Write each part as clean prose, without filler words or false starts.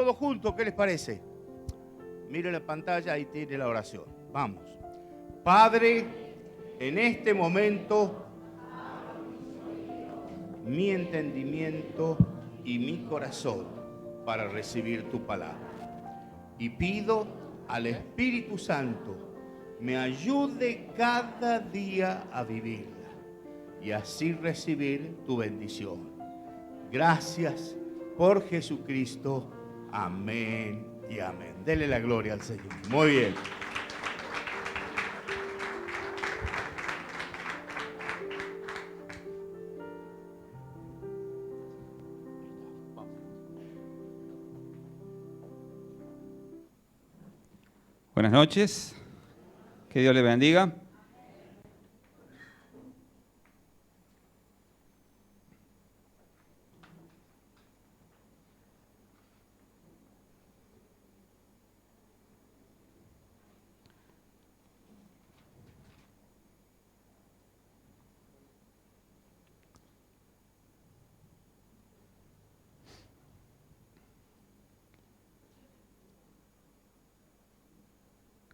Todos juntos, ¿qué les parece? Mire la pantalla, ahí tiene la oración. Vamos. Padre, en este momento, mi entendimiento y mi corazón para recibir tu palabra. Y pido al Espíritu Santo me ayude cada día a vivirla y así recibir tu bendición. Gracias por Jesucristo. Amén y amén. Dele la gloria al Señor. Muy bien. Buenas noches. Que Dios les bendiga.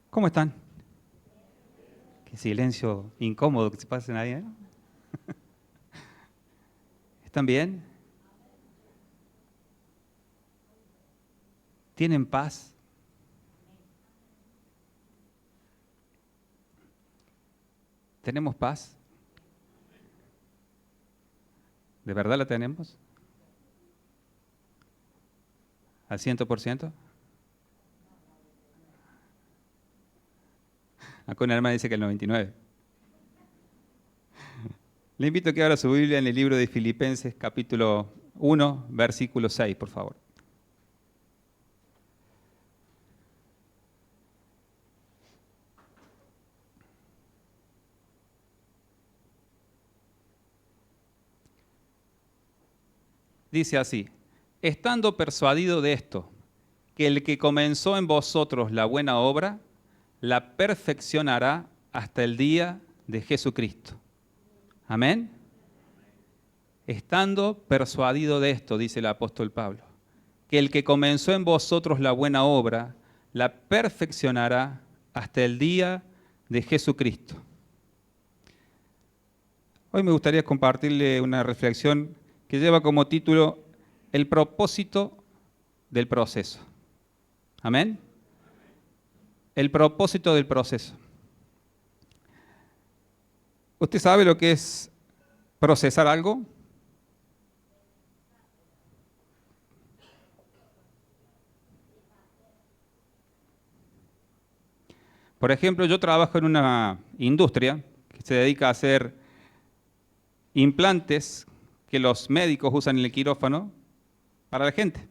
¿Cómo están? Qué silencio incómodo que se pasen ahí, ¿eh? ¿Están bien? ¿Tienen paz? ¿Tenemos paz? ¿De verdad la tenemos? ¿Al 100%? Acá una hermana dice que el 99%. Le invito a que abra su Biblia en el libro de Filipenses, capítulo 1, versículo 6, por favor. Dice así: estando persuadido de esto, que el que comenzó en vosotros la buena obra, la perfeccionará hasta el día de Jesucristo. Amén. Estando persuadido de esto, dice el apóstol Pablo, que el que comenzó en vosotros la buena obra, la perfeccionará hasta el día de Jesucristo. Hoy me gustaría compartirle una reflexión que lleva como título El propósito del proceso. Amén. El propósito del proceso. ¿Usted sabe lo que es procesar algo? Por ejemplo, yo trabajo en una industria que se dedica a hacer implantes que los médicos usan en el quirófano para la gente.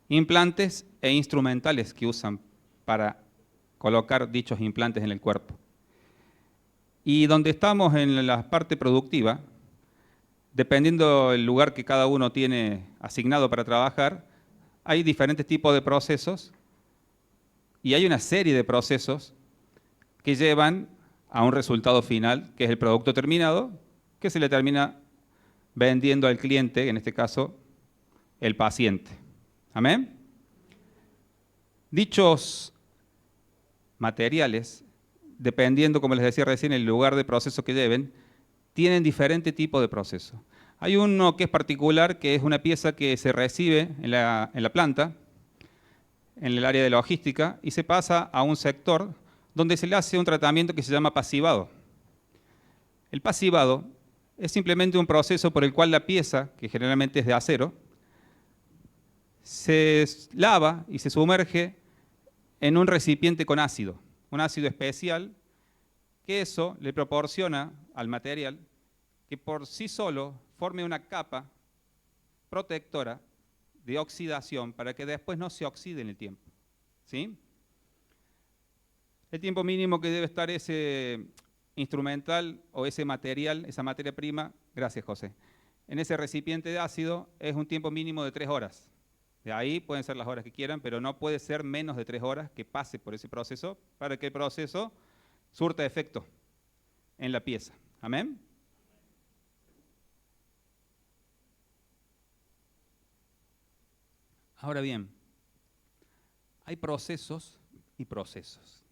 Implantes e instrumentales que usan para colocar dichos implantes en el cuerpo. Y donde estamos en la parte productiva, dependiendo del lugar que cada uno tiene asignado para trabajar, hay diferentes tipos de procesos y hay una serie de procesos que llevan a un resultado final, que es el producto terminado, que se le termina vendiendo al cliente, en este caso, el paciente. ¿Amén? Dichos materiales, dependiendo, como les decía recién, el lugar de proceso que lleven, tienen diferente tipo de proceso. Hay uno que es particular, que es una pieza que se recibe en la planta, en el área de logística, y se pasa a un sector donde se le hace un tratamiento que se llama pasivado. El pasivado es simplemente un proceso por el cual la pieza, que generalmente es de acero, se lava y se sumerge en un recipiente con ácido, un ácido especial, que eso le proporciona al material que por sí solo forme una capa protectora de oxidación para que después no se oxide en el tiempo. ¿Sí? El tiempo mínimo que debe estar ese instrumental o ese material, esa materia prima, gracias José, en ese recipiente de ácido es un tiempo mínimo de 3 horas. De ahí pueden ser las horas que quieran, pero no puede ser menos de 3 horas que pase por ese proceso para que el proceso surta efecto en la pieza. ¿Amén? Ahora bien, hay procesos y procesos.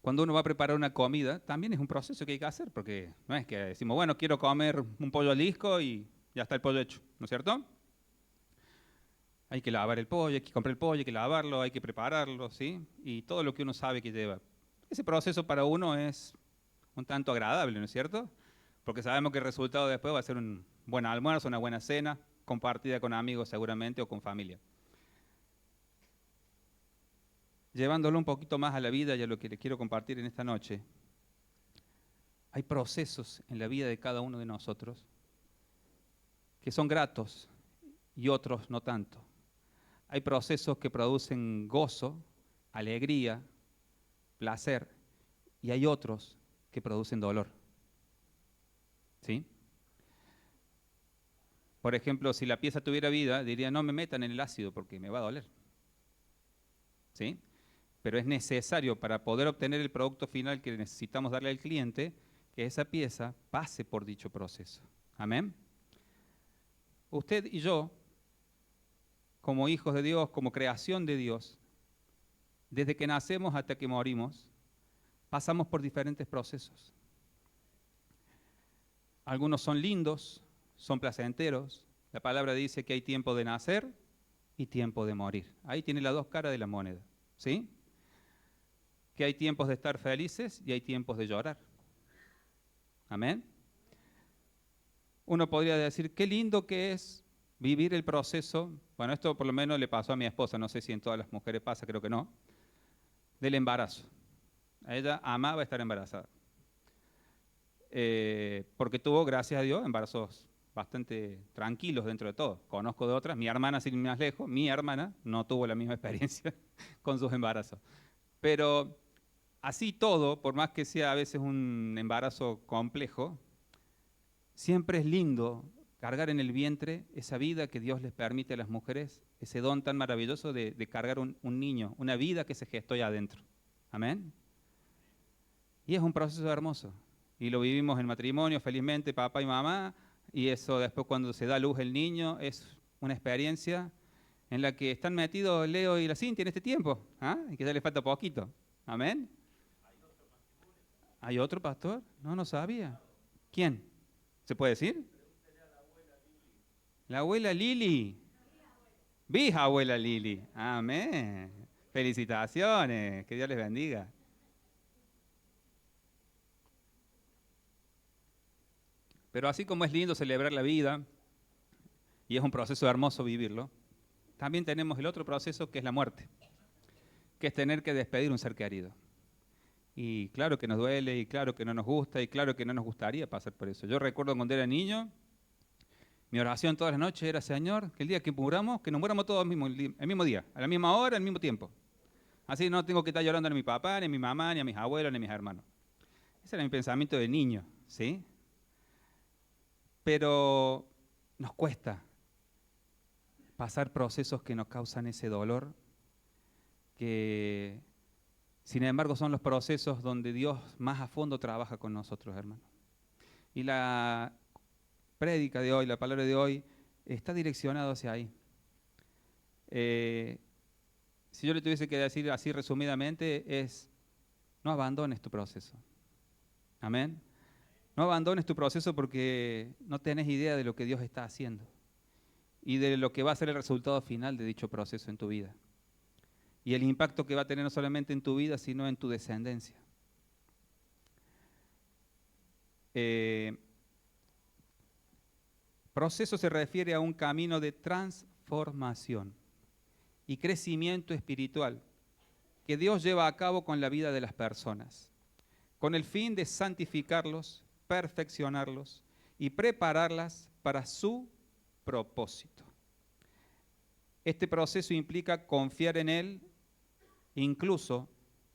Cuando uno va a preparar una comida, también es un proceso que hay que hacer, porque no es que decimos, bueno, quiero comer un pollo al disco y ya está el pollo hecho, ¿no es cierto? Hay que lavar el pollo, hay que comprar el pollo, hay que lavarlo, hay que prepararlo, ¿sí? Y todo lo que uno sabe que lleva. Ese proceso para uno es un tanto agradable, ¿no es cierto? Porque sabemos que el resultado después va a ser un buen almuerzo, una buena cena, compartida con amigos seguramente o con familia. Llevándolo un poquito más a la vida y a lo que le quiero compartir en esta noche, hay procesos en la vida de cada uno de nosotros que son gratos y otros no tanto. Hay procesos que producen gozo, alegría, placer, y hay otros que producen dolor. ¿Sí? Por ejemplo, si la pieza tuviera vida, diría, no me metan en el ácido porque me va a doler. ¿Sí? Pero es necesario para poder obtener el producto final que necesitamos darle al cliente, que esa pieza pase por dicho proceso. ¿Amén? Usted y yo, como hijos de Dios, como creación de Dios, desde que nacemos hasta que morimos, pasamos por diferentes procesos. Algunos son lindos, son placenteros. La palabra dice que hay tiempo de nacer y tiempo de morir. Ahí tiene las dos caras de la moneda, ¿sí? Que hay tiempos de estar felices y hay tiempos de llorar. Amén. Uno podría decir, qué lindo que es vivir el proceso, bueno, esto por lo menos le pasó a mi esposa, no sé si en todas las mujeres pasa, creo que no, del embarazo. Ella amaba estar embarazada. Porque tuvo, gracias a Dios, embarazos bastante tranquilos dentro de todo. Conozco de otras, mi hermana, sin ir más lejos, mi hermana no tuvo la misma experiencia con sus embarazos. Pero así todo, por más que sea a veces un embarazo complejo, siempre es lindo cargar en el vientre esa vida que Dios les permite a las mujeres, ese don tan maravilloso de cargar un niño, una vida que se gestó allá adentro. Amén. Y es un proceso hermoso. Y lo vivimos en matrimonio, felizmente, papá y mamá, y eso después cuando se da a luz el niño es una experiencia en la que están metidos Leo y la Cintia en este tiempo, ¿ah? Y que ya les falta poquito. Amén. ¿Hay otro pastor? No sabía. ¿Quién? ¿Se puede decir? La abuela Lili. Bisabuela Lili. Amén. Felicitaciones. Que Dios les bendiga. Pero así como es lindo celebrar la vida, y es un proceso hermoso vivirlo, también tenemos el otro proceso que es la muerte, que es tener que despedir un ser querido. Y claro que nos duele, y claro que no nos gusta, y claro que no nos gustaría pasar por eso. Yo recuerdo cuando era niño, mi oración todas las noches era, Señor, que el día que muramos, que nos muramos todos el mismo día, a la misma hora, al mismo tiempo. Así no tengo que estar llorando ni a mi papá, ni a mi mamá, ni a mis abuelos, ni a mis hermanos. Ese era mi pensamiento de niño, ¿sí? Pero nos cuesta pasar procesos que nos causan ese dolor, que sin embargo son los procesos donde Dios más a fondo trabaja con nosotros, hermanos. Y la prédica de hoy, la palabra de hoy, está direccionado hacia ahí. Si yo le tuviese que decir así resumidamente, es no abandones tu proceso. Amén. No abandones tu proceso porque no tenés idea de lo que Dios está haciendo y de lo que va a ser el resultado final de dicho proceso en tu vida. Y el impacto que va a tener no solamente en tu vida, sino en tu descendencia. Proceso se refiere a un camino de transformación y crecimiento espiritual que Dios lleva a cabo con la vida de las personas, con el fin de santificarlos, perfeccionarlos y prepararlas para su propósito. Este proceso implica confiar en Él, incluso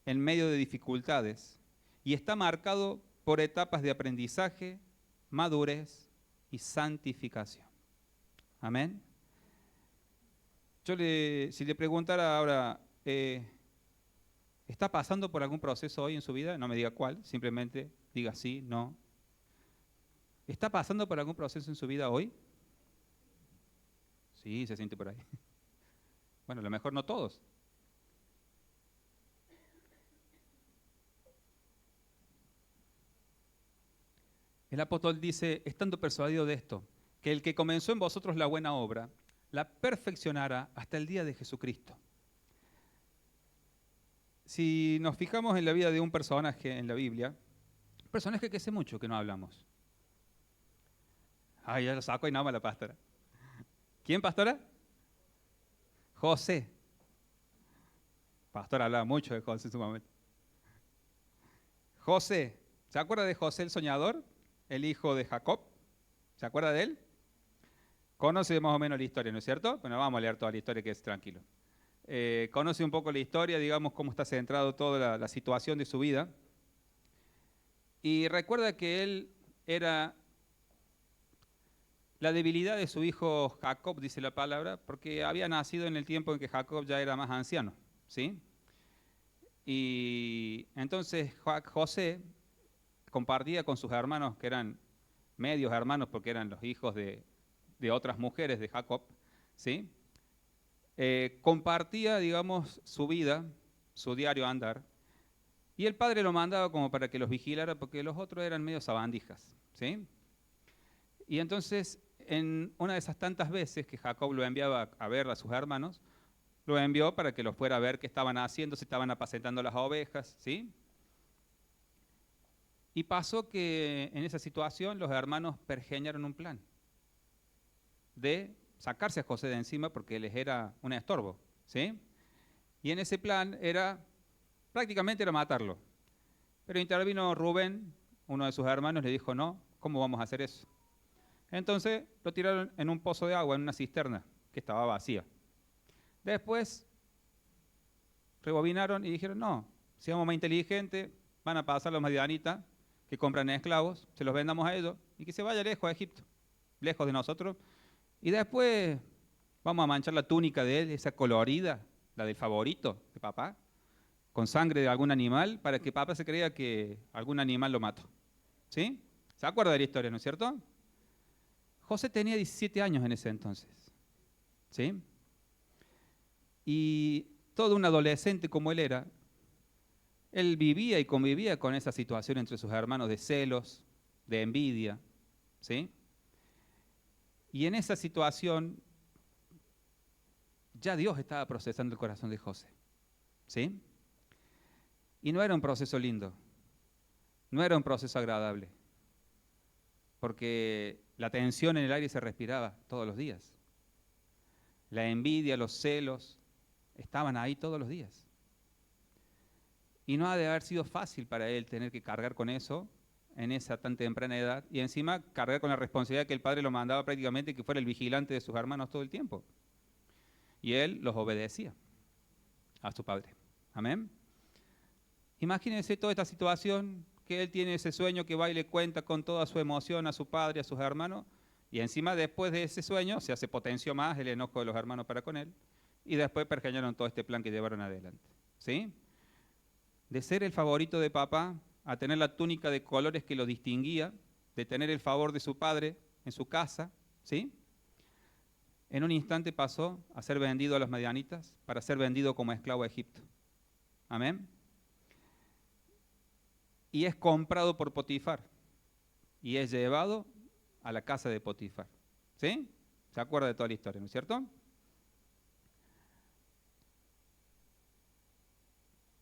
en medio de dificultades, y está marcado por etapas de aprendizaje, madurez y santificación. Amén. Si le preguntara ahora, ¿está pasando por algún proceso hoy en su vida? No me diga cuál, simplemente diga sí, no. ¿Está pasando por algún proceso en su vida hoy? Sí, se siente por ahí. Bueno, a lo mejor no todos. el apóstol dice, estando persuadido de esto, que el que comenzó en vosotros la buena obra, la perfeccionará hasta el día de Jesucristo. Si nos fijamos en la vida de un personaje en la Biblia, un personaje que hace mucho que no hablamos. Ay, ya lo saco y nada más la pastora. ¿Quién, pastora? José. Pastor hablaba mucho de José en su momento. José, ¿se acuerda de José el soñador? El hijo de Jacob. ¿Se acuerda de él? Conoce más o menos la historia, ¿no es cierto? Bueno, vamos a leer toda la historia, que es tranquilo. Conoce un poco la historia, digamos, cómo está centrado toda la situación de su vida. Y recuerda que él era la debilidad de su hijo Jacob, dice la palabra, porque había nacido en el tiempo en que Jacob ya era más anciano, ¿sí? Y entonces José compartía con sus hermanos, que eran medios hermanos porque eran los hijos de otras mujeres de Jacob, ¿sí? Compartía, digamos, su vida, su diario andar, y el padre lo mandaba como para que los vigilara porque los otros eran medio sabandijas, ¿sí? Y entonces, en una de esas tantas veces que Jacob lo enviaba a ver a sus hermanos, lo envió para que los fuera a ver qué estaban haciendo, si estaban apacentando las ovejas, ¿sí? Y pasó que en esa situación los hermanos pergeñaron un plan de sacarse a José de encima porque les era un estorbo, ¿sí? Y en ese plan prácticamente era matarlo. Pero intervino Rubén, uno de sus hermanos, le dijo, no, ¿cómo vamos a hacer eso? Entonces lo tiraron en un pozo de agua, en una cisterna que estaba vacía. Después rebobinaron y dijeron, no, seamos más inteligentes, van a pasar los madianitas que compran esclavos, se los vendamos a ellos y que se vaya lejos a Egipto, lejos de nosotros. Y después vamos a manchar la túnica de él, esa colorida, la del favorito de papá, con sangre de algún animal, para que papá se crea que algún animal lo mató. ¿Sí? ¿Se acuerda de la historia, no es cierto? José tenía 17 años en ese entonces. ¿Sí? Y todo un adolescente como él era, él vivía y convivía con esa situación entre sus hermanos de celos, de envidia, ¿sí? Y en esa situación ya Dios estaba procesando el corazón de José, ¿sí? Y no era un proceso lindo, no era un proceso agradable, porque la tensión en el aire se respiraba todos los días. La envidia, los celos, estaban ahí todos los días. Y no ha de haber sido fácil para él tener que cargar con eso en esa tan temprana edad y encima cargar con la responsabilidad que el padre lo mandaba prácticamente que fuera el vigilante de sus hermanos todo el tiempo. Y él los obedecía a su padre. Amén. Imagínense toda esta situación, que él tiene ese sueño que va y le cuenta con toda su emoción a su padre, a sus hermanos, y encima después de ese sueño se potenció más el enojo de los hermanos para con él, y después pergeñaron todo este plan que llevaron adelante. ¿Sí? De ser el favorito de papá a tener la túnica de colores que lo distinguía, de tener el favor de su padre en su casa, ¿sí? En un instante pasó a ser vendido a los madianitas para ser vendido como esclavo a Egipto. Amén. Y es comprado por Potifar y es llevado a la casa de Potifar. ¿Sí? ¿Se acuerda de toda la historia, no es cierto?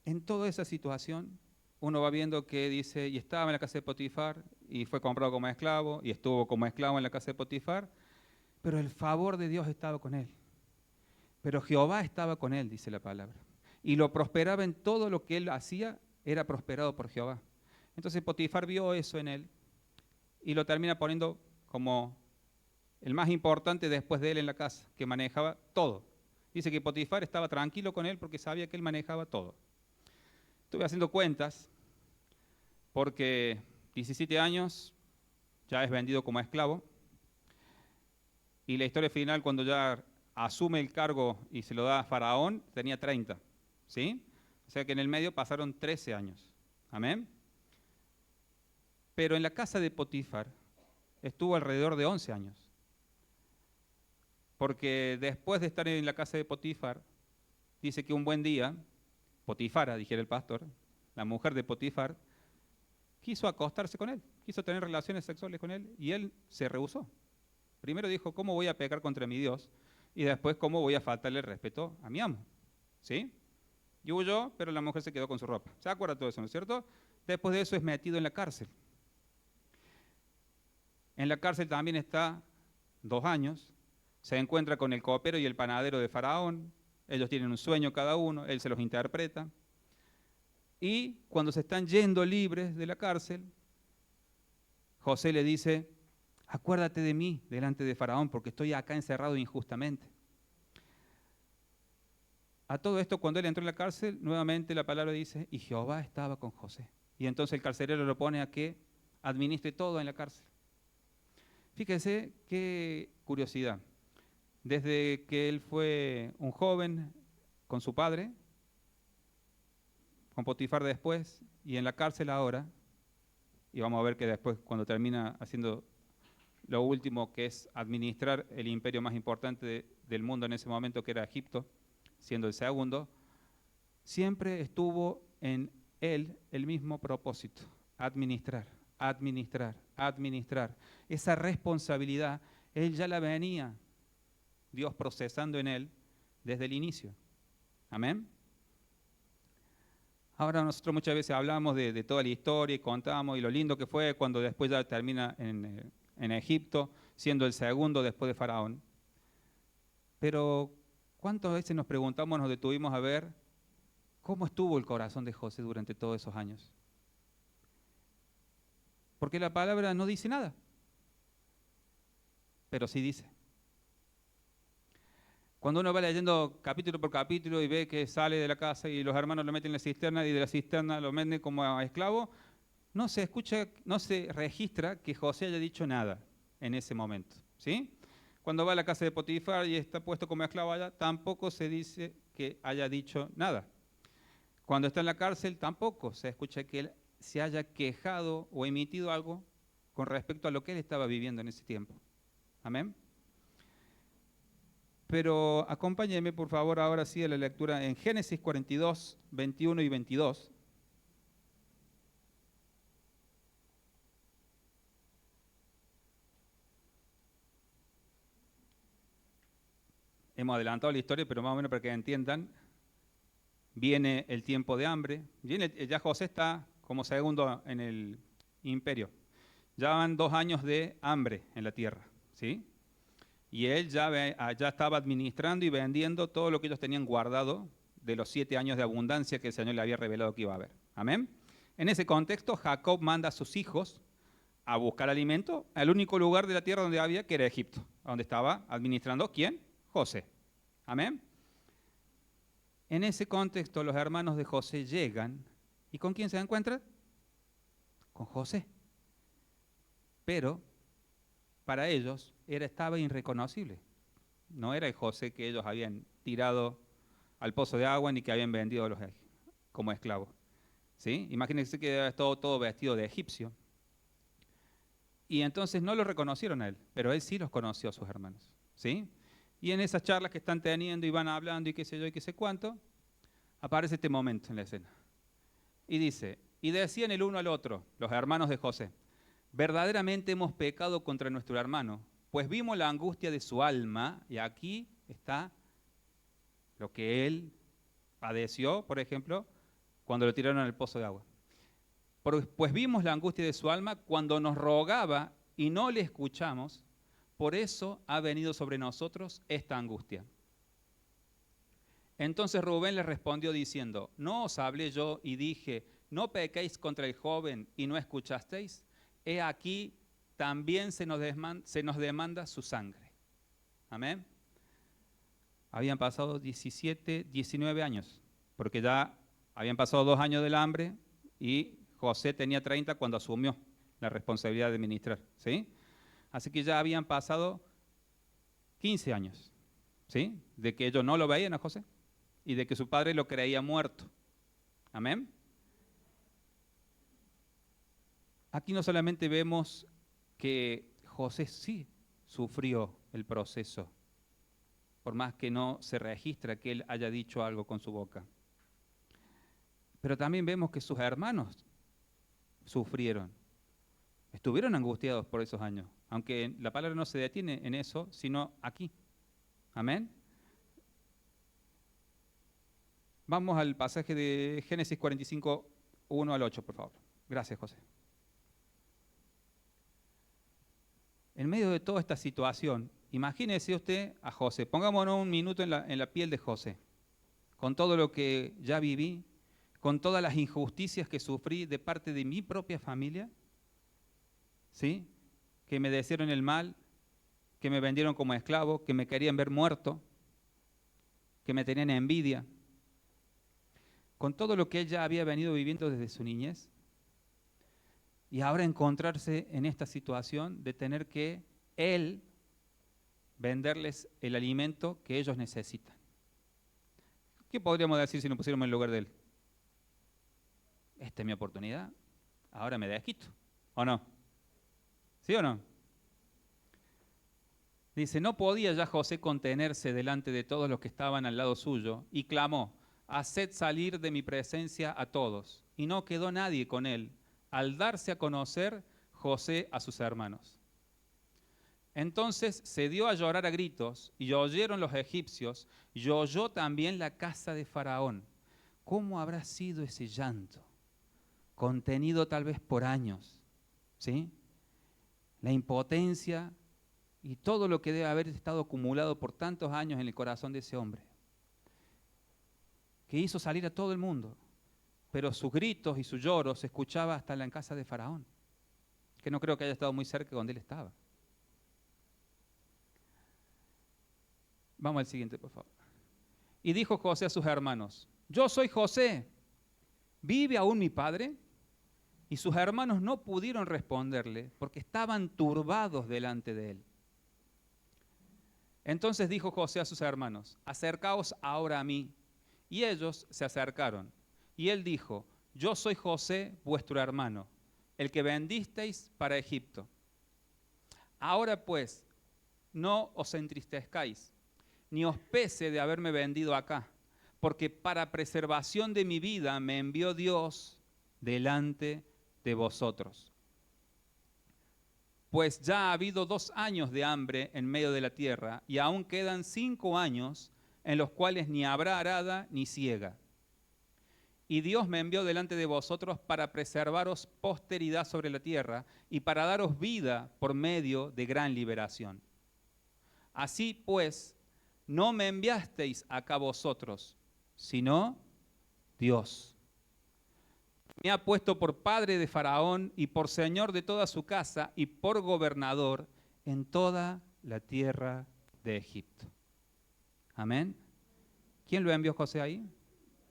En toda esa situación, uno va viendo que dice, y estaba en la casa de Potifar, y fue comprado como esclavo, y estuvo como esclavo en la casa de Potifar, pero el favor de Dios estaba con él. Pero Jehová estaba con él, dice la palabra. Y lo prosperaba en todo lo que él hacía, era prosperado por Jehová. Entonces Potifar vio eso en él, y lo termina poniendo como el más importante después de él en la casa, que manejaba todo. Dice que Potifar estaba tranquilo con él porque sabía que él manejaba todo. Estuve haciendo cuentas porque 17 años ya es vendido como esclavo y la historia final cuando ya asume el cargo y se lo da a Faraón tenía 30, ¿sí? O sea que en el medio pasaron 13 años. Amén. Pero en la casa de Potifar estuvo alrededor de 11 años. Porque después de estar en la casa de Potifar, dice que un buen día Potifara, dijera el pastor, la mujer de Potifar, quiso acostarse con él, quiso tener relaciones sexuales con él y él se rehusó. Primero dijo, ¿cómo voy a pecar contra mi Dios? Y después, ¿cómo voy a faltarle el respeto a mi amo? ¿Sí? Y huyó, pero la mujer se quedó con su ropa. ¿Se acuerda todo eso, no es cierto? Después de eso es metido en la cárcel. En la cárcel también está 2 años. Se encuentra con el copero y el panadero de Faraón. Ellos tienen un sueño cada uno, él se los interpreta. Y cuando se están yendo libres de la cárcel, José le dice, acuérdate de mí delante de Faraón, porque estoy acá encerrado injustamente. A todo esto, cuando él entró en la cárcel, nuevamente la palabra dice, y Jehová estaba con José. Y entonces el carcelero lo pone a que administre todo en la cárcel. Fíjese qué curiosidad. Desde que él fue un joven con su padre, con Potifar después, y en la cárcel ahora, y vamos a ver que después cuando termina haciendo lo último, que es administrar el imperio más importante del mundo en ese momento, que era Egipto, siendo el segundo, siempre estuvo en él el mismo propósito, administrar, administrar, administrar. Esa responsabilidad, él ya la venía Dios procesando en él desde el inicio. Amén. Ahora nosotros muchas veces hablamos de toda la historia y contamos y lo lindo que fue cuando después ya termina en Egipto, siendo el segundo después de Faraón. Pero ¿cuántas veces nos preguntamos, nos detuvimos a ver cómo estuvo el corazón de José durante todos esos años? Porque la palabra no dice nada, pero sí dice. Cuando uno va leyendo capítulo por capítulo y ve que sale de la casa y los hermanos lo meten en la cisterna y de la cisterna lo meten como a esclavo, no se escucha, no se registra que José haya dicho nada en ese momento, ¿sí? Cuando va a la casa de Potifar y está puesto como esclavo allá, tampoco se dice que haya dicho nada. Cuando está en la cárcel, tampoco se escucha que él se haya quejado o emitido algo con respecto a lo que él estaba viviendo en ese tiempo. Amén. Pero acompáñenme, por favor, ahora sí a la lectura en Génesis 42, 21 y 22. Hemos adelantado la historia, pero más o menos para que entiendan. Viene el tiempo de hambre. Ya José está como segundo en el imperio. Ya van 2 años de hambre en la tierra, ¿sí? Y él ya estaba administrando y vendiendo todo lo que ellos tenían guardado de los 7 años de abundancia que el Señor le había revelado que iba a haber. Amén. En ese contexto, Jacob manda a sus hijos a buscar alimento al único lugar de la tierra donde había, que era Egipto, donde estaba administrando, ¿quién? José. Amén. En ese contexto, los hermanos de José llegan, ¿y con quién se encuentran? Con José. Pero para ellos estaba irreconocible. No era el José que ellos habían tirado al pozo de agua ni que habían vendido como esclavos. ¿Sí? Imagínense que era todo vestido de egipcio. Y entonces no lo reconocieron a él, pero él sí los conoció a sus hermanos. ¿Sí? Y en esas charlas que están teniendo y van hablando y qué sé yo y qué sé cuánto, aparece este momento en la escena. Y dice, y decían el uno al otro, los hermanos de José, verdaderamente hemos pecado contra nuestro hermano, pues vimos la angustia de su alma, y aquí está lo que él padeció, por ejemplo, cuando lo tiraron al pozo de agua. Pues vimos la angustia de su alma cuando nos rogaba y no le escuchamos, por eso ha venido sobre nosotros esta angustia. Entonces Rubén les respondió diciendo, ¿no os hablé yo y dije, no pequéis contra el joven y no escuchasteis? He aquí, también se nos demanda su sangre. Amén. Habían pasado 17, 19 años, porque ya habían pasado 2 años del hambre y José tenía 30 cuando asumió la responsabilidad de ministrar, ¿sí? Así que ya habían pasado 15 años, ¿sí? De que ellos no lo veían a José y de que su padre lo creía muerto. Amén. Aquí no solamente vemos que José sí sufrió el proceso, por más que no se registra que él haya dicho algo con su boca, pero también vemos que sus hermanos sufrieron. Estuvieron angustiados por esos años, aunque la palabra no se detiene en eso, sino aquí. Amén. Vamos al pasaje de Génesis 45, 1 al 8, por favor. Gracias, José. En medio de toda esta situación, imagínese usted a José. Pongámonos un minuto en la piel de José. Con todo lo que ya viví, con todas las injusticias que sufrí de parte de mi propia familia, ¿sí? Que me desearon el mal, que me vendieron como esclavo, que me querían ver muerto, que me tenían envidia. Con todo lo que él ya había venido viviendo desde su niñez, y ahora encontrarse en esta situación de tener que él venderles el alimento que ellos necesitan. ¿Qué podríamos decir si nos pusiéramos en el lugar de él? Esta es mi oportunidad, ahora me desquito, ¿o no? ¿Sí o no? Dice, no podía ya José contenerse delante de todos los que estaban al lado suyo, y clamó, haced salir de mi presencia a todos. Y no quedó nadie con él, al darse a conocer José a sus hermanos. Entonces se dio a llorar a gritos, y oyeron los egipcios, y oyó también la casa de Faraón. ¿Cómo habrá sido ese llanto? Contenido tal vez por años, ¿sí? La impotencia y todo lo que debe haber estado acumulado por tantos años en el corazón de ese hombre, que hizo salir a todo el mundo, pero sus gritos y sus lloros se escuchaba hasta en la casa de Faraón, que no creo que haya estado muy cerca de donde él estaba. Vamos al siguiente, por favor. Y dijo José a sus hermanos, yo soy José, ¿vive aún mi padre? Y sus hermanos no pudieron responderle porque estaban turbados delante de él. Entonces dijo José a sus hermanos, acercaos ahora a mí. Y ellos se acercaron. Y él dijo, yo soy José, vuestro hermano, el que vendisteis para Egipto. Ahora pues, no os entristezcáis, ni os pese de haberme vendido acá, porque para preservación de mi vida me envió Dios delante de vosotros. Pues ya ha habido 2 años de hambre en medio de la tierra, y aún quedan 5 años en los cuales ni habrá arada ni siega. Y Dios me envió delante de vosotros para preservaros posteridad sobre la tierra y para daros vida por medio de gran liberación. Así pues, no me enviasteis acá vosotros, sino Dios. Me ha puesto por padre de Faraón y por señor de toda su casa y por gobernador en toda la tierra de Egipto. Amén. ¿Quién lo envió José ahí?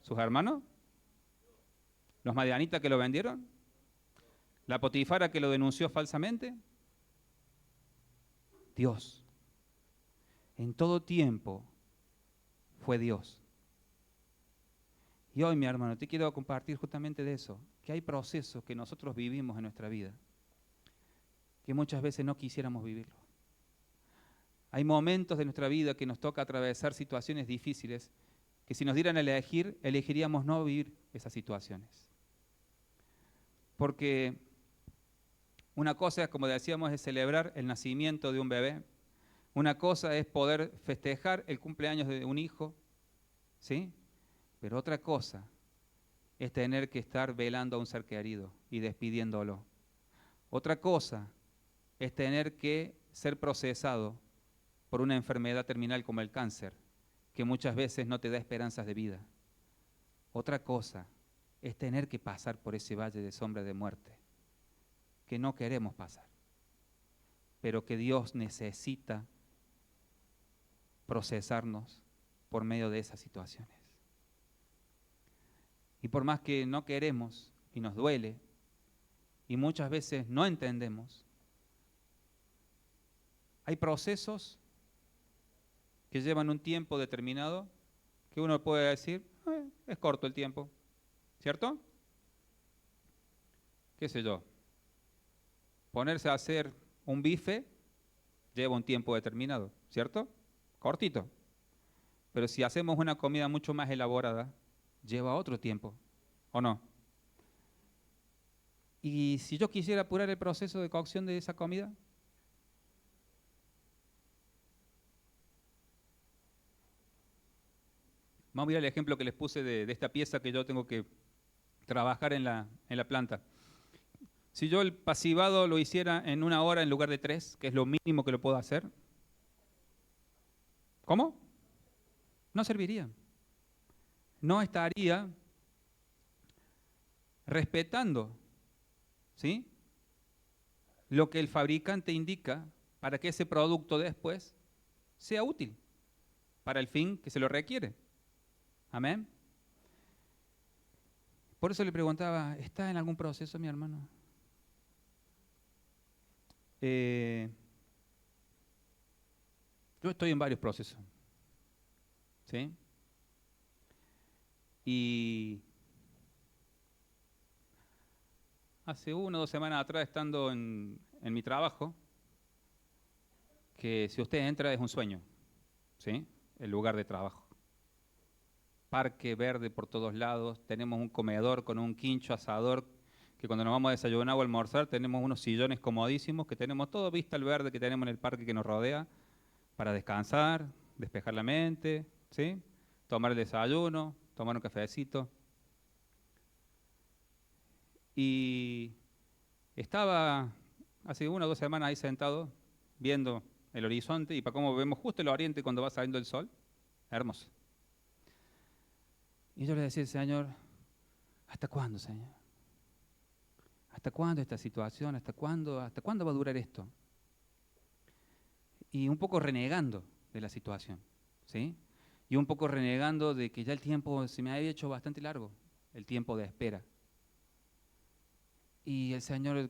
¿Sus hermanos? ¿Los madianitas que lo vendieron? ¿La Potifara que lo denunció falsamente? Dios. En todo tiempo fue Dios. Y hoy, mi hermano, te quiero compartir justamente de eso, que hay procesos que nosotros vivimos en nuestra vida, que muchas veces no quisiéramos vivirlo. Hay momentos de nuestra vida que nos toca atravesar situaciones difíciles, que si nos dieran a elegir, elegiríamos no vivir esas situaciones. Porque una cosa, como decíamos, es celebrar el nacimiento de un bebé, una cosa es poder festejar el cumpleaños de un hijo, ¿sí? Pero otra cosa es tener que estar velando a un ser querido y despidiéndolo. Otra cosa es tener que ser procesado por una enfermedad terminal como el cáncer, que muchas veces no te da esperanzas de vida. Otra cosa es tener que pasar por ese valle de sombra de muerte, que no queremos pasar, pero que Dios necesita procesarnos por medio de esas situaciones. Y por más que no queremos y nos duele, y muchas veces no entendemos, hay procesos que llevan un tiempo determinado que uno puede decir, es corto el tiempo, ¿cierto? ¿Qué sé yo? Ponerse a hacer un bife lleva un tiempo determinado, ¿cierto? Cortito. Pero si hacemos una comida mucho más elaborada, lleva otro tiempo, ¿o no? ¿Y si yo quisiera apurar el proceso de cocción de esa comida? Vamos a ver el ejemplo que les puse de esta pieza que yo tengo que trabajar en la planta. Si yo el pasivado lo hiciera en 1 hora en lugar de 3, que es lo mínimo que lo puedo hacer, ¿cómo? No serviría. No estaría respetando, ¿sí?, lo que el fabricante indica para que ese producto después sea útil para el fin que se lo requiere. Amén. Por eso le preguntaba, ¿está en algún proceso, mi hermano? Yo estoy en varios procesos, ¿sí? Y hace 1 o 2 semanas atrás, estando en mi trabajo, que si usted entra es un sueño, ¿sí?, el lugar de trabajo. Parque verde por todos lados, tenemos un comedor con un quincho asador, que cuando nos vamos a desayunar o almorzar tenemos unos sillones comodísimos, que tenemos todo vista al verde que tenemos en el parque que nos rodea, para descansar, despejar la mente, ¿sí?, tomar el desayuno, tomar un cafecito. Y estaba hace 1 o 2 semanas ahí sentado, viendo el horizonte, y para cómo vemos justo el oriente cuando va saliendo el sol, hermoso. Y yo le decía al Señor, ¿hasta cuándo, Señor? ¿Hasta cuándo esta situación? ¿Hasta cuándo va a durar esto? Y un poco renegando de la situación, ¿sí? Y un poco renegando de que ya el tiempo se me había hecho bastante largo, el tiempo de espera. Y el Señor,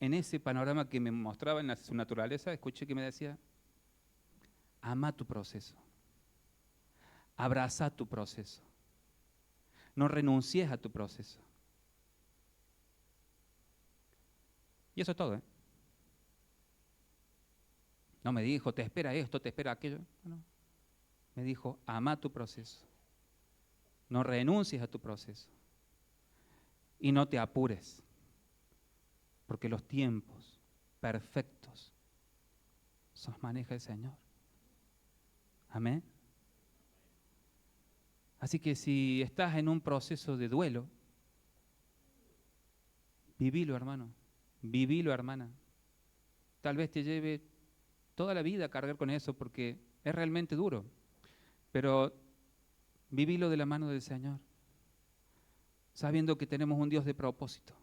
en ese panorama que me mostraba en su naturaleza, escuché que me decía, ama tu proceso, abraza tu proceso, no renuncies a tu proceso. Y eso es todo, ¿eh? No me dijo, te espera esto, te espera aquello. No. Me dijo, ama tu proceso, no renuncies a tu proceso y no te apures, porque los tiempos perfectos los maneja el Señor. Amén. Así que si estás en un proceso de duelo, vivilo, hermano, vivilo, hermana. Tal vez te lleve toda la vida a cargar con eso porque es realmente duro, pero vivilo de la mano del Señor, sabiendo que tenemos un Dios de propósito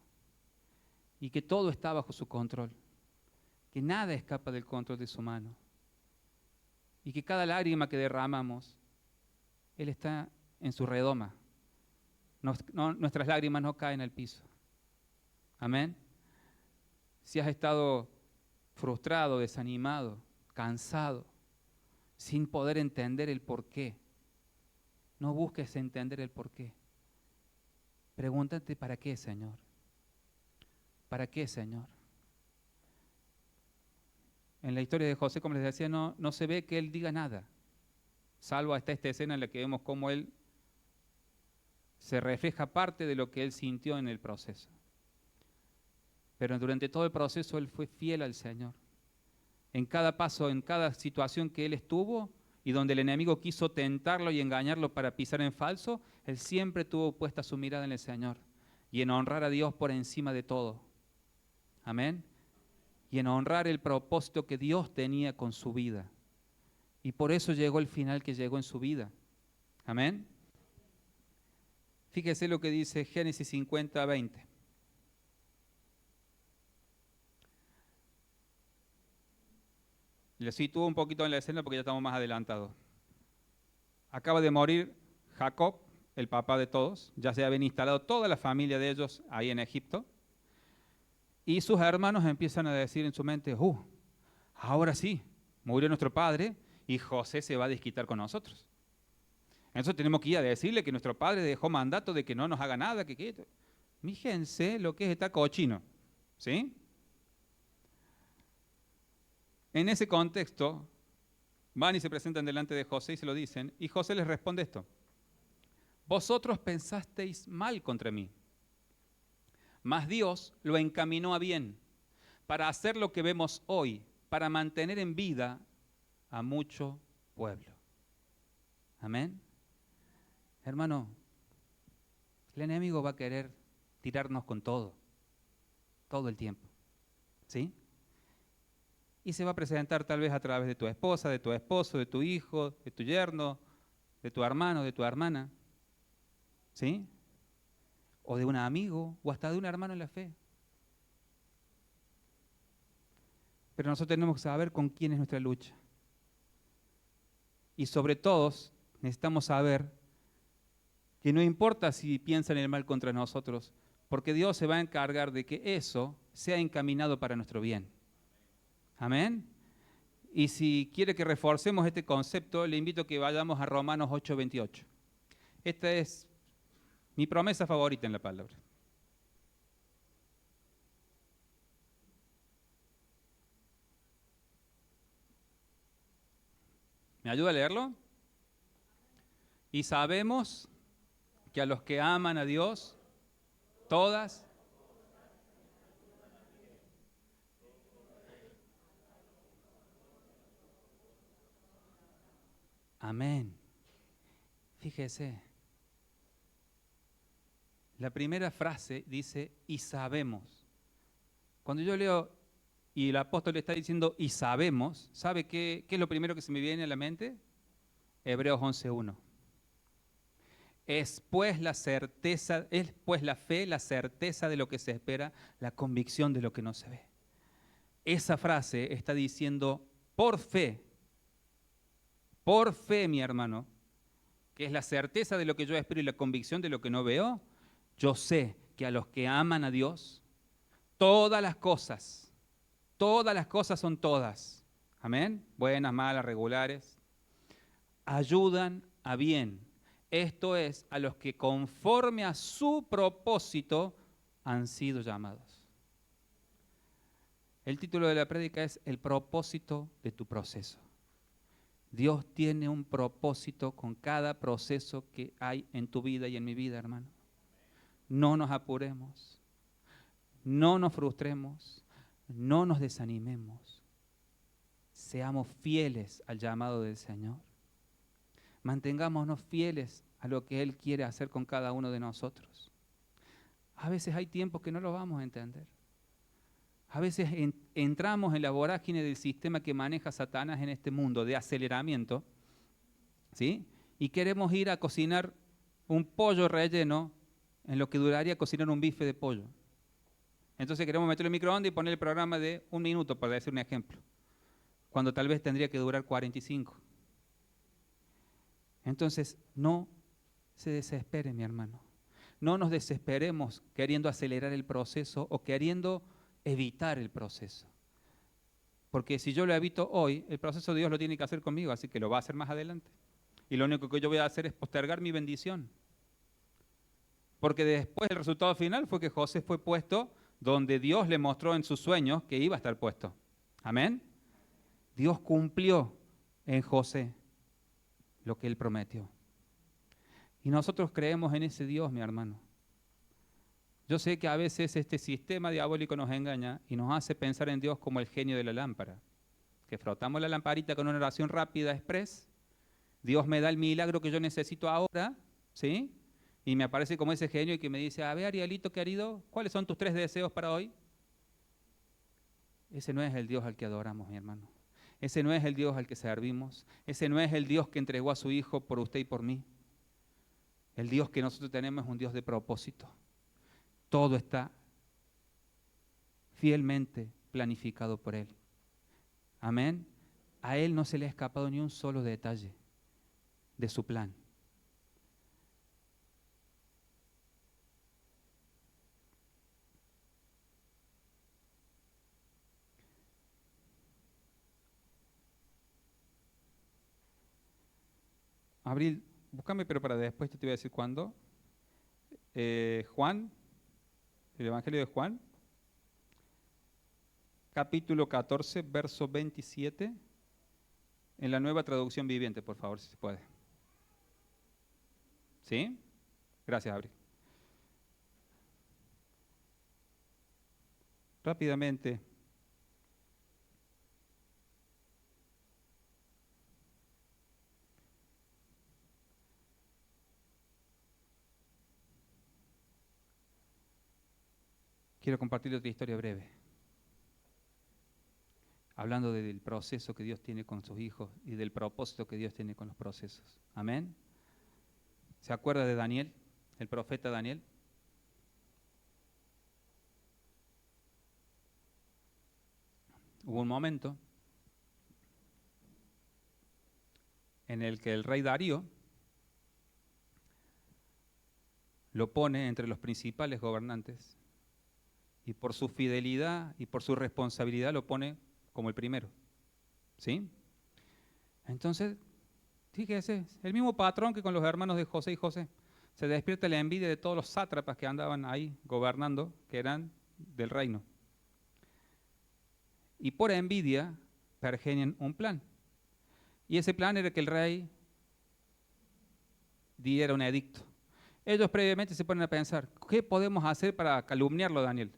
y que todo está bajo su control, que nada escapa del control de su mano y que cada lágrima que derramamos, Él está en su redoma. Nuestras lágrimas no caen al piso. Amén. Si has estado frustrado, desanimado, cansado, sin poder entender el porqué, no busques entender el porqué. Pregúntate, ¿para qué, Señor? ¿Para qué, Señor? En la historia de José, como les decía, no se ve que él diga nada, salvo hasta esta escena en la que vemos cómo él se refleja parte de lo que él sintió en el proceso. Pero durante todo el proceso él fue fiel al Señor. En cada paso, en cada situación que él estuvo y donde el enemigo quiso tentarlo y engañarlo para pisar en falso, él siempre tuvo puesta su mirada en el Señor y en honrar a Dios por encima de todo. Amén. Y en honrar el propósito que Dios tenía con su vida. Y por eso llegó el final que llegó en su vida. Amén. Fíjese lo que dice Génesis 50, 20. Le sitúo un poquito en la escena porque ya estamos más adelantados. Acaba de morir Jacob, el papá de todos. Ya se habían instalado toda la familia de ellos ahí en Egipto. Y sus hermanos empiezan a decir en su mente, ahora sí, murió nuestro padre y José se va a desquitar con nosotros. Entonces tenemos que ir a decirle que nuestro padre dejó mandato de que no nos haga nada, Fíjense lo que es estar cochino, ¿sí? En ese contexto, van y se presentan delante de José y se lo dicen, y José les responde esto: vosotros pensasteis mal contra mí, mas Dios lo encaminó a bien para hacer lo que vemos hoy, para mantener en vida a mucho pueblo. Amén. Hermano, el enemigo va a querer tirarnos con todo el tiempo, ¿sí? Y se va a presentar tal vez a través de tu esposa, de tu esposo, de tu hijo, de tu yerno, de tu hermano, de tu hermana, ¿sí? O de un amigo, o hasta de un hermano en la fe. Pero nosotros tenemos que saber con quién es nuestra lucha. Y sobre todo, necesitamos saber que no importa si piensan el mal contra nosotros, porque Dios se va a encargar de que eso sea encaminado para nuestro bien. Amén. Y si quiere que reforcemos este concepto, le invito a que vayamos a Romanos 8:28. Esta es mi promesa favorita en la palabra. ¿Me ayuda a leerlo? Y sabemos que a los que aman a Dios, todas. Amén. Fíjese. La primera frase dice, y sabemos. Cuando yo leo, y el apóstol le está diciendo, y sabemos, ¿sabe qué es lo primero que se me viene a la mente? Hebreos 11:1. Es pues la fe, la certeza de lo que se espera, la convicción de lo que no se ve. Esa frase está diciendo, por fe, mi hermano, que es la certeza de lo que yo espero y la convicción de lo que no veo, yo sé que a los que aman a Dios, todas las cosas son todas, amén, buenas, malas, regulares, ayudan a bien. Esto es, a los que conforme a su propósito han sido llamados. El título de la prédica es El propósito de tu proceso. Dios tiene un propósito con cada proceso que hay en tu vida y en mi vida, hermano. No nos apuremos, no nos frustremos, no nos desanimemos. Seamos fieles al llamado del Señor. Mantengámonos fieles a lo que Él quiere hacer con cada uno de nosotros. A veces hay tiempos que no lo vamos a entender. A veces entramos en la vorágine del sistema que maneja Satanás en este mundo de aceleramiento, ¿sí? Y queremos ir a cocinar un pollo relleno en lo que duraría cocinar un bife de pollo. Entonces queremos meterlo en el microondas y poner el programa de 1 minuto, para decir un ejemplo, cuando tal vez tendría que durar 45. Entonces, no se desespere, mi hermano. No nos desesperemos queriendo acelerar el proceso o queriendo evitar el proceso. Porque si yo lo evito hoy, el proceso Dios lo tiene que hacer conmigo, así que lo va a hacer más adelante. Y lo único que yo voy a hacer es postergar mi bendición. Porque después el resultado final fue que José fue puesto donde Dios le mostró en sus sueños que iba a estar puesto. Amén. Dios cumplió en José lo que Él prometió. Y nosotros creemos en ese Dios, mi hermano. Yo sé que a veces este sistema diabólico nos engaña y nos hace pensar en Dios como el genio de la lámpara. Que frotamos la lamparita con una oración rápida, express. Dios me da el milagro que yo necesito ahora, ¿sí? Y me aparece como ese genio y que me dice, a ver, Arielito querido, ¿cuáles son tus 3 deseos para hoy? Ese no es el Dios al que adoramos, mi hermano. Ese no es el Dios al que servimos. Ese no es el Dios que entregó a su Hijo por usted y por mí. El Dios que nosotros tenemos es un Dios de propósito. Todo está fielmente planificado por Él. Amén. A Él no se le ha escapado ni un solo detalle de su plan. Abril, búscame, pero para después te voy a decir cuándo. Juan, el Evangelio de Juan, capítulo 14, verso 27, en la Nueva Traducción Viviente, por favor, si se puede. ¿Sí? Gracias, Abril. rápidamente. Quiero compartir otra historia breve, hablando del proceso que Dios tiene con sus hijos y del propósito que Dios tiene con los procesos. Amén. ¿Se acuerda de Daniel, el profeta Daniel? Hubo un momento en el que el rey Darío lo pone entre los principales gobernantes y por su fidelidad y por su responsabilidad lo pone como el primero. ¿Sí? Entonces, fíjese, el mismo patrón que con los hermanos de José y José. Se despierta la envidia de todos los sátrapas que andaban ahí gobernando, que eran del reino. Y por envidia pergenian un plan. Y ese plan era que el rey diera un edicto. Ellos previamente se ponen a pensar, ¿qué podemos hacer para calumniarlo a Daniel?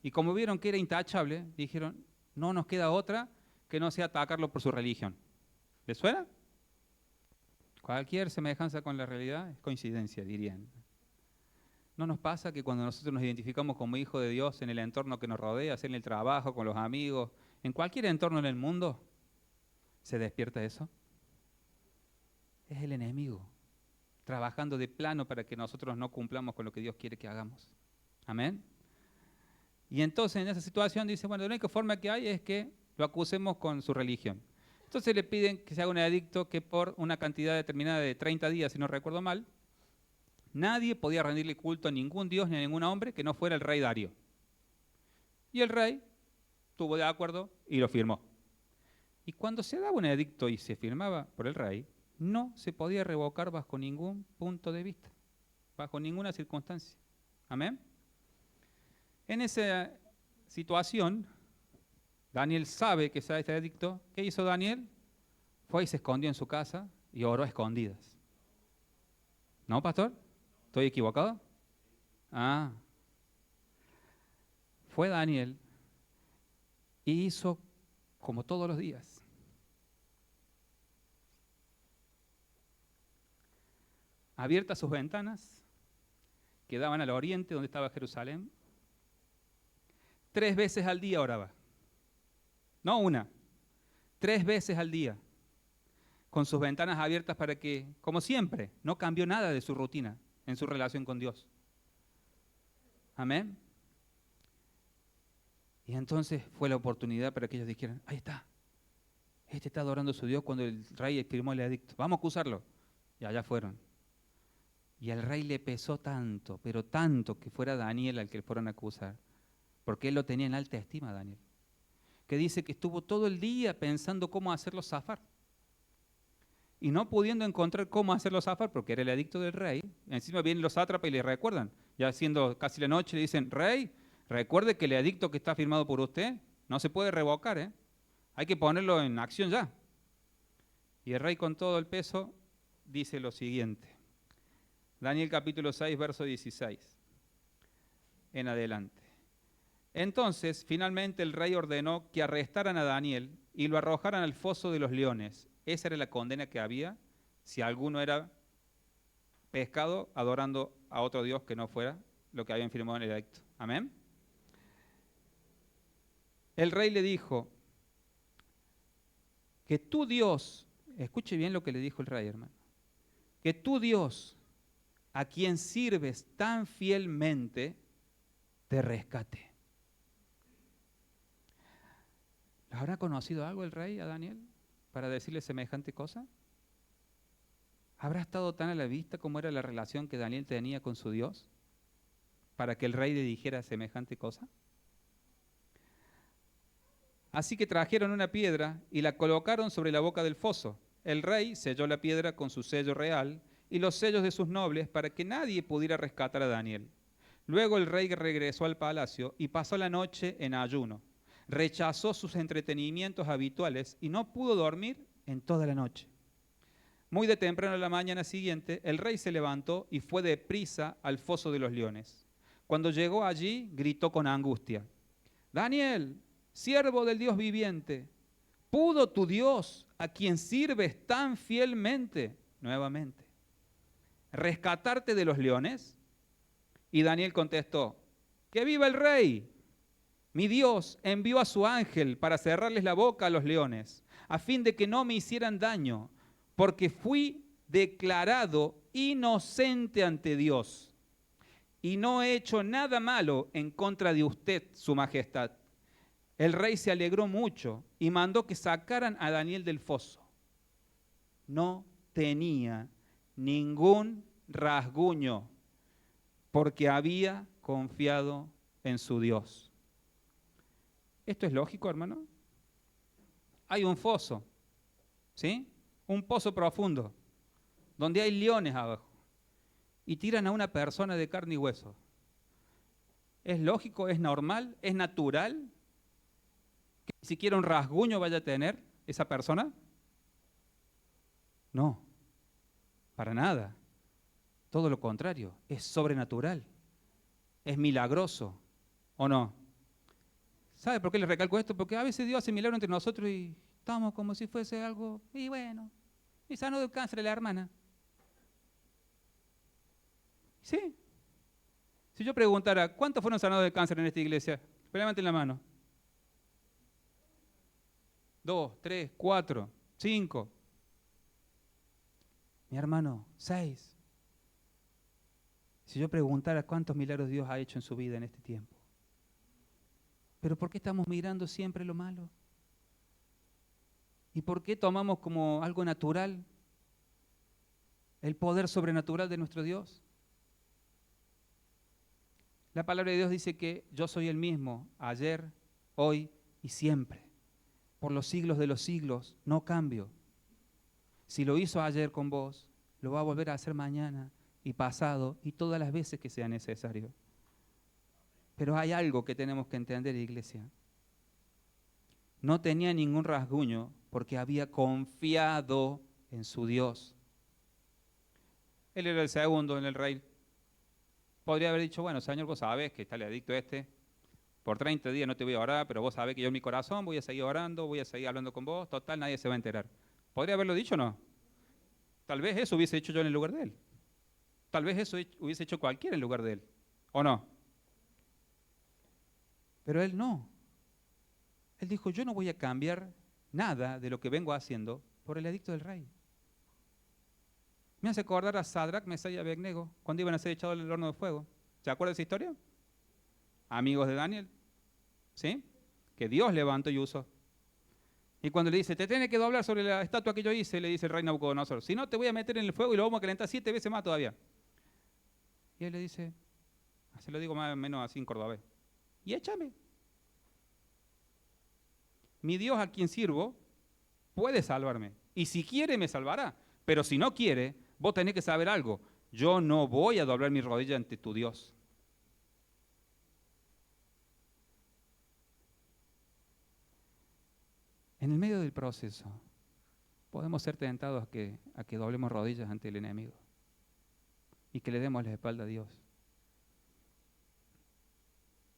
Y como vieron que era intachable, dijeron, no nos queda otra que no sea atacarlo por su religión. ¿Les suena? Cualquier semejanza con la realidad es coincidencia, dirían. ¿No nos pasa que cuando nosotros nos identificamos como hijos de Dios en el entorno que nos rodea, en el trabajo, con los amigos, en cualquier entorno en el mundo, se despierta eso? Es el enemigo, trabajando de plano para que nosotros no cumplamos con lo que Dios quiere que hagamos. Amén. Y entonces en esa situación dice, bueno, la única forma que hay es que lo acusemos con su religión. Entonces le piden que se haga un edicto que por una cantidad determinada de 30 días, si no recuerdo mal, nadie podía rendirle culto a ningún dios ni a ningún hombre que no fuera el rey Darío. Y el rey estuvo de acuerdo y lo firmó. Y cuando se daba un edicto y se firmaba por el rey, no se podía revocar bajo ningún punto de vista, bajo ninguna circunstancia. Amén. En esa situación, Daniel sabe que se da este edicto. ¿Qué hizo Daniel? Fue y se escondió en su casa y oró a escondidas. ¿No, pastor? ¿Estoy equivocado? Ah. Fue Daniel y hizo como todos los días. Abiertas sus ventanas, que daban al oriente donde estaba Jerusalén. 3 veces al día oraba. No una, 3 veces al día. Con sus ventanas abiertas para que, como siempre, no cambió nada de su rutina en su relación con Dios. Amén. Y entonces fue la oportunidad para que ellos dijeran, ahí está, este está adorando a su Dios cuando el rey firmó el edicto, vamos a acusarlo. Y allá fueron. Y al rey le pesó tanto, pero tanto, que fuera Daniel al que le fueron a acusar, porque él lo tenía en alta estima, Daniel, que dice que estuvo todo el día pensando cómo hacerlo zafar. Y no pudiendo encontrar cómo hacerlo zafar, porque era el edicto del rey, encima vienen los sátrapas y le recuerdan, ya siendo casi la noche, le dicen, rey, recuerde que el edicto que está firmado por usted no se puede revocar, ¿eh? Hay que ponerlo en acción ya. Y el rey con todo el peso dice lo siguiente. Daniel capítulo 6, verso 16 en adelante. Entonces, finalmente el rey ordenó que arrestaran a Daniel y lo arrojaran al foso de los leones. Esa era la condena que había si alguno era pescado adorando a otro Dios que no fuera lo que habían firmado en el edicto. Amén. El rey le dijo que tu Dios, escuche bien lo que le dijo el rey, hermano, que tu Dios, a quien sirves tan fielmente, te rescate. ¿Lo habrá conocido algo el rey a Daniel para decirle semejante cosa? ¿Habrá estado tan a la vista como era la relación que Daniel tenía con su Dios para que el rey le dijera semejante cosa? Así que trajeron una piedra y la colocaron sobre la boca del foso. El rey selló la piedra con su sello real y los sellos de sus nobles para que nadie pudiera rescatar a Daniel. Luego el rey regresó al palacio y pasó la noche en ayuno. Rechazó sus entretenimientos habituales y no pudo dormir en toda la noche. Muy de temprano a la mañana siguiente, el rey se levantó y fue deprisa al foso de los leones. Cuando llegó allí, gritó con angustia: Daniel, siervo del Dios viviente, ¿pudo tu Dios, a quien sirves tan fielmente, nuevamente, rescatarte de los leones? Y Daniel contestó, ¡que viva el rey! Mi Dios envió a su ángel para cerrarles la boca a los leones, a fin de que no me hicieran daño, porque fui declarado inocente ante Dios, y no he hecho nada malo en contra de usted, su majestad. El rey se alegró mucho y mandó que sacaran a Daniel del foso. No tenía ningún rasguño, porque había confiado en su Dios. ¿Esto es lógico, hermano? Hay un foso, ¿sí? Un pozo profundo, donde hay leones abajo, y tiran a una persona de carne y hueso. ¿Es lógico? ¿Es normal? ¿Es natural que ni siquiera un rasguño vaya a tener esa persona? No, para nada. Todo lo contrario, es sobrenatural, es milagroso, ¿o no? ¿Sabe por qué les recalco esto? Porque a veces Dios hace milagros entre nosotros y estamos como si fuese algo, y bueno, y sanó del cáncer de la hermana. Sí. Si yo preguntara, ¿cuántos fueron sanados de cáncer en esta iglesia? Levanten la mano. 2, 3, 4, 5. Mi hermano, 6. Si yo preguntara cuántos milagros Dios ha hecho en su vida en este tiempo. Pero ¿por qué estamos mirando siempre lo malo? ¿Y por qué tomamos como algo natural el poder sobrenatural de nuestro Dios? La palabra de Dios dice que yo soy el mismo, ayer, hoy y siempre. Por los siglos de los siglos, no cambio. Si lo hizo ayer con vos, lo va a volver a hacer mañana y pasado y todas las veces que sea necesario. Pero hay algo que tenemos que entender, iglesia. No tenía ningún rasguño porque había confiado en su Dios. Él era el segundo en el rey. Podría haber dicho, bueno, Señor, vos sabés que está el edicto este. Por 30 días no te voy a orar, pero vos sabés que yo en mi corazón voy a seguir orando, voy a seguir hablando con vos. Total, nadie se va a enterar. ¿Podría haberlo dicho o no? Tal vez eso hubiese hecho yo en el lugar de él. Tal vez eso hubiese hecho cualquiera en el lugar de él. ¿O no? Pero él no. Él dijo, yo no voy a cambiar nada de lo que vengo haciendo por el edicto del rey. Me hace acordar a Sadrach, Mesach y Abednego cuando iban a ser echados al horno de fuego. ¿Se acuerdan de esa historia? Amigos de Daniel, ¿sí? Que Dios levantó y usó. Y cuando le dice, te tienes que doblar sobre la estatua que yo hice, le dice el rey Nabucodonosor, si no te voy a meter en el fuego y lo vamos a calentar 7 veces más todavía. Y él le dice, se lo digo más o menos así en cordobés, y échame. Mi Dios a quien sirvo puede salvarme. Y si quiere me salvará. Pero si no quiere, vos tenés que saber algo. Yo no voy a doblar mi rodilla ante tu Dios. En el medio del proceso, podemos ser tentados a que doblemos rodillas ante el enemigo y que le demos la espalda a Dios.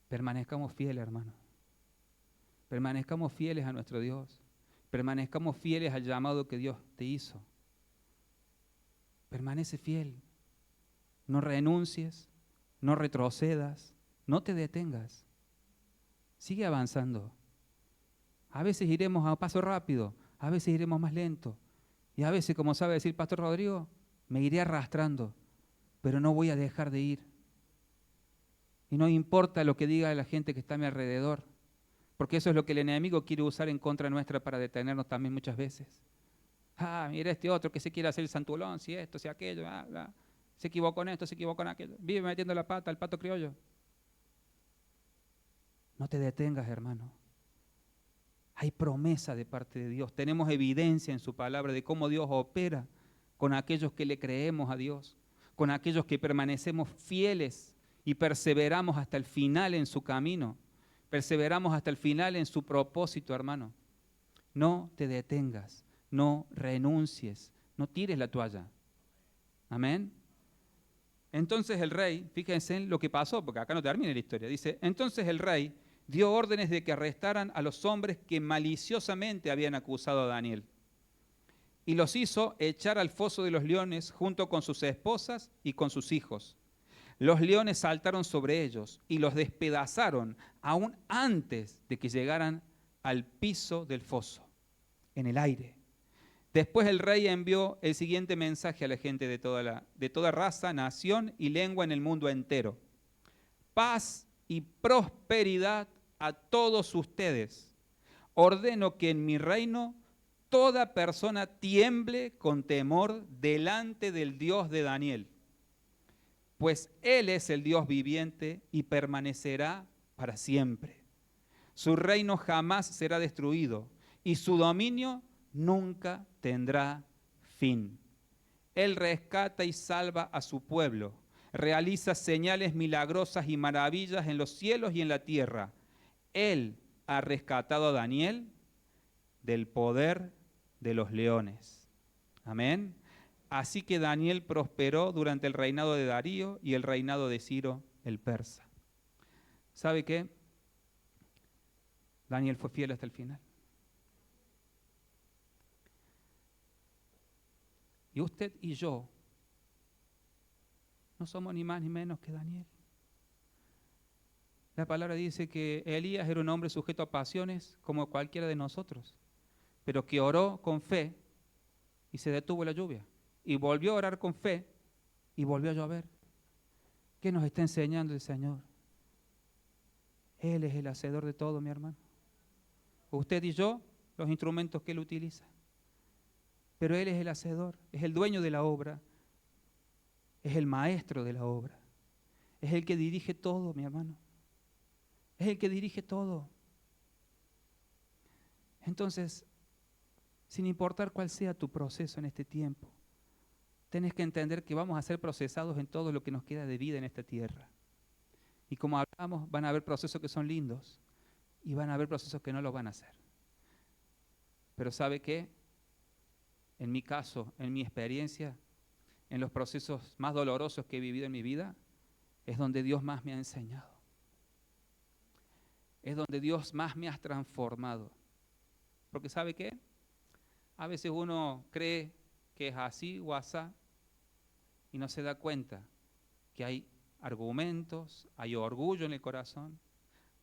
Permanezcamos fieles, hermano. Permanezcamos fieles a nuestro Dios. Permanezcamos fieles al llamado que Dios te hizo. Permanece fiel. No renuncies, no retrocedas, no te detengas. Sigue avanzando. A veces iremos a paso rápido, a veces iremos más lento. Y a veces, como sabe decir Pastor Rodrigo, me iré arrastrando, pero no voy a dejar de ir. Y no importa lo que diga la gente que está a mi alrededor, porque eso es lo que el enemigo quiere usar en contra nuestra para detenernos también muchas veces. Ah, mira este otro que se quiere hacer el santulón, si esto, si aquello, se equivocó en esto, se equivocó en aquello. Vive metiendo la pata al pato criollo. No te detengas, hermano. Hay promesa de parte de Dios. Tenemos evidencia en su palabra de cómo Dios opera con aquellos que le creemos a Dios, con aquellos que permanecemos fieles y perseveramos hasta el final en su camino. Perseveramos hasta el final en su propósito, hermano. No te detengas, no renuncies, no tires la toalla. Amén. Entonces el rey, fíjense en lo que pasó, porque acá no termina la historia, dice, entonces el rey dio órdenes de que arrestaran a los hombres que maliciosamente habían acusado a Daniel. Y los hizo echar al foso de los leones junto con sus esposas y con sus hijos. Los leones saltaron sobre ellos y los despedazaron aún antes de que llegaran al piso del foso, en el aire. Después el rey envió el siguiente mensaje a la gente de toda raza, nación y lengua en el mundo entero. Paz y prosperidad a todos ustedes. Ordeno que en mi reino toda persona tiemble con temor delante del Dios de Daniel, pues Él es el Dios viviente y permanecerá para siempre. Su reino jamás será destruido y su dominio nunca tendrá fin. Él rescata y salva a su pueblo, realiza señales milagrosas y maravillas en los cielos y en la tierra. Él ha rescatado a Daniel del poder de los leones. Amén. Así que Daniel prosperó durante el reinado de Darío y el reinado de Ciro el persa. ¿Sabe qué? Daniel fue fiel hasta el final. Y usted y yo no somos ni más ni menos que Daniel. La palabra dice que Elías era un hombre sujeto a pasiones como cualquiera de nosotros, pero que oró con fe y se detuvo la lluvia. Y volvió a orar con fe y volvió a llover. ¿Qué nos está enseñando el Señor? Él es el hacedor de todo, mi hermano. Usted y yo, los instrumentos que Él utiliza. Pero Él es el hacedor, es el dueño de la obra, es el maestro de la obra, es el que dirige todo, mi hermano. Es el que dirige todo. Entonces, sin importar cuál sea tu proceso en este tiempo, tenés que entender que vamos a ser procesados en todo lo que nos queda de vida en esta tierra. Y como hablamos, van a haber procesos que son lindos y van a haber procesos que no lo van a hacer. Pero ¿sabe qué? En mi caso, en mi experiencia, en los procesos más dolorosos que he vivido en mi vida, es donde Dios más me ha enseñado. Es donde Dios más me ha transformado. Porque ¿sabe qué? A veces uno cree que es así o asá y no se da cuenta que hay argumentos, hay orgullo en el corazón,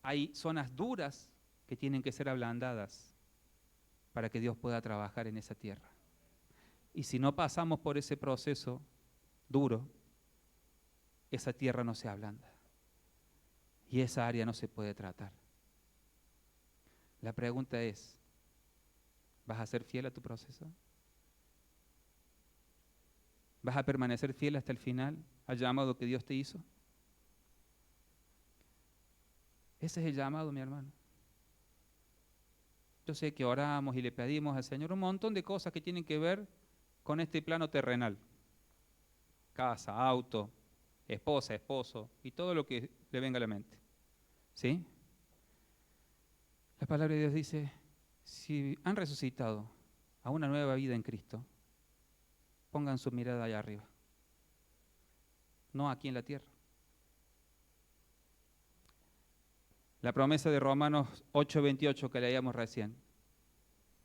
hay zonas duras que tienen que ser ablandadas para que Dios pueda trabajar en esa tierra. Y si no pasamos por ese proceso duro, esa tierra no se ablanda y esa área no se puede tratar. La pregunta es, ¿vas a ser fiel a tu proceso? ¿Vas a permanecer fiel hasta el final al llamado que Dios te hizo? Ese es el llamado, mi hermano. Yo sé que oramos y le pedimos al Señor un montón de cosas que tienen que ver con este plano terrenal. Casa, auto, esposa, esposo y todo lo que le venga a la mente. ¿Sí? La palabra de Dios dice, si han resucitado a una nueva vida en Cristo, pongan su mirada allá arriba, no aquí en la tierra. La promesa de Romanos 8:28 que leíamos recién,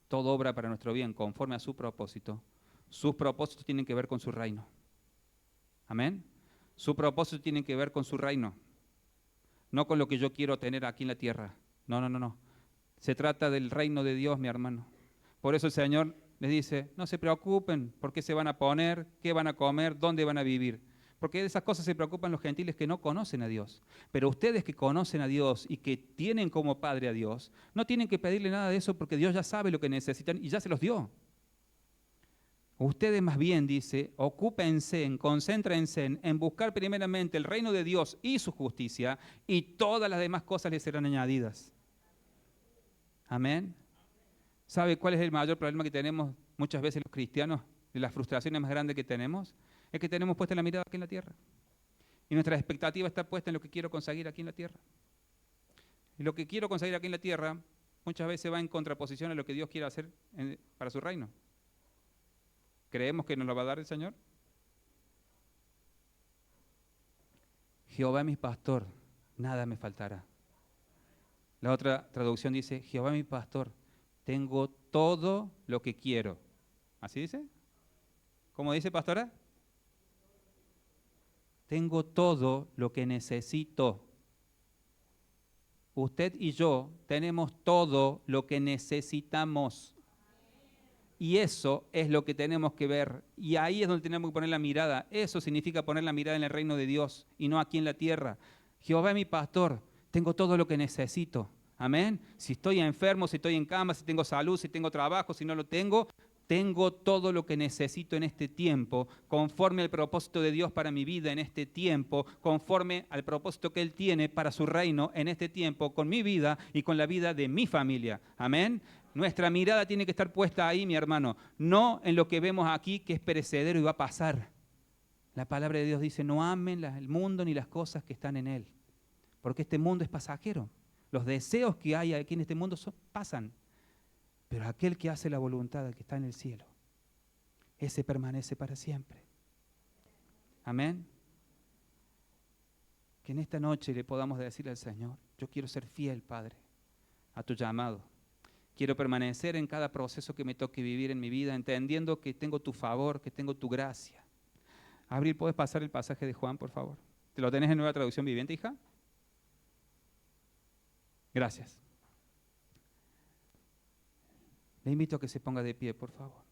todo obra para nuestro bien conforme a su propósito. Sus propósitos tienen que ver con su reino. Amén. Su propósito tiene que ver con su reino, no con lo que yo quiero tener aquí en la tierra. No. Se trata del reino de Dios, mi hermano. Por eso el Señor les dice, no se preocupen por qué se van a poner, qué van a comer, dónde van a vivir. Porque de esas cosas se preocupan los gentiles que no conocen a Dios. Pero ustedes que conocen a Dios y que tienen como Padre a Dios, no tienen que pedirle nada de eso porque Dios ya sabe lo que necesitan y ya se los dio. Ustedes más bien, dice, ocúpense, concéntrense en buscar primeramente el reino de Dios y su justicia y todas las demás cosas les serán añadidas. Amén. ¿Sabe cuál es el mayor problema que tenemos muchas veces los cristianos? De las frustraciones más grandes que tenemos, es que tenemos puesta la mirada aquí en la tierra. Y nuestra expectativa está puesta en lo que quiero conseguir aquí en la tierra. Y lo que quiero conseguir aquí en la tierra muchas veces va en contraposición a lo que Dios quiere hacer para su reino. ¿Creemos que nos lo va a dar el Señor? Jehová es mi pastor, nada me faltará. La otra traducción dice, Jehová mi pastor, tengo todo lo que quiero. ¿Así dice? ¿Cómo dice, pastora? Tengo todo lo que necesito. Usted y yo tenemos todo lo que necesitamos. Y eso es lo que tenemos que ver. Y ahí es donde tenemos que poner la mirada. Eso significa poner la mirada en el reino de Dios y no aquí en la tierra. Jehová es mi pastor, tengo todo lo que necesito. Amén. Si estoy enfermo, si estoy en cama, si tengo salud, si tengo trabajo, si no lo tengo, tengo todo lo que necesito en este tiempo, conforme al propósito de Dios para mi vida en este tiempo, conforme al propósito que Él tiene para su reino en este tiempo, con mi vida y con la vida de mi familia. Amén. Nuestra mirada tiene que estar puesta ahí, mi hermano, no en lo que vemos aquí que es perecedero y va a pasar. La palabra de Dios dice, no amen el mundo ni las cosas que están en él, porque este mundo es pasajero. Los deseos que hay aquí en este mundo pasan, pero aquel que hace la voluntad del que está en el cielo, ese permanece para siempre. Amén. Que en esta noche le podamos decir al Señor, yo quiero ser fiel, Padre, a tu llamado. Quiero permanecer en cada proceso que me toque vivir en mi vida, entendiendo que tengo tu favor, que tengo tu gracia. Abril, ¿puedes pasar el pasaje de Juan, por favor? ¿Te lo tenés en Nueva Traducción Viviente, hija? Gracias. Le invito a que se ponga de pie, por favor.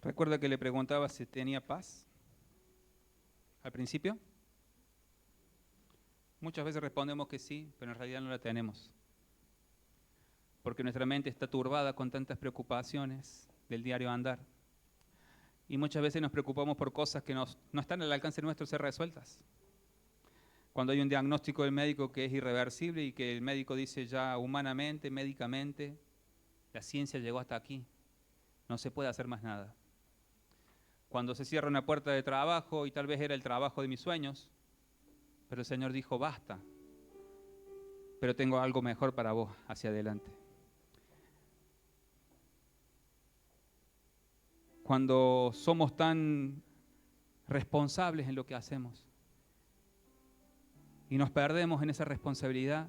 ¿Recuerda que le preguntaba si tenía paz al principio? Muchas veces respondemos que sí, pero en realidad no la tenemos. Porque nuestra mente está turbada con tantas preocupaciones del diario andar. Y muchas veces nos preocupamos por cosas que no están al alcance nuestro ser resueltas. Cuando hay un diagnóstico del médico que es irreversible y que el médico dice ya humanamente, médicamente, la ciencia llegó hasta aquí, no se puede hacer más nada. Cuando se cierra una puerta de trabajo y tal vez era el trabajo de mis sueños, pero el Señor dijo, basta, pero tengo algo mejor para vos hacia adelante. Cuando somos tan responsables en lo que hacemos y nos perdemos en esa responsabilidad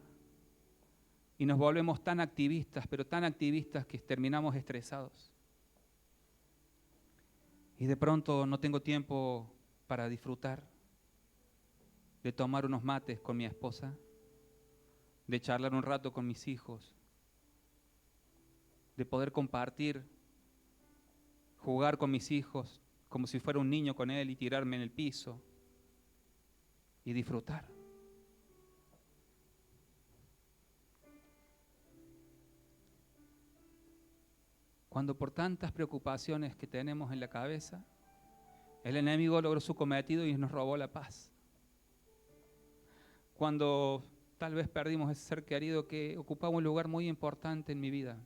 y nos volvemos tan activistas, pero tan activistas que terminamos estresados. Y de pronto no tengo tiempo para disfrutar, de tomar unos mates con mi esposa, de charlar un rato con mis hijos, de poder compartir, jugar con mis hijos como si fuera un niño con él y tirarme en el piso y disfrutar. Cuando por tantas preocupaciones que tenemos en la cabeza, el enemigo logró su cometido y nos robó la paz. Cuando tal vez perdimos ese ser querido que ocupaba un lugar muy importante en mi vida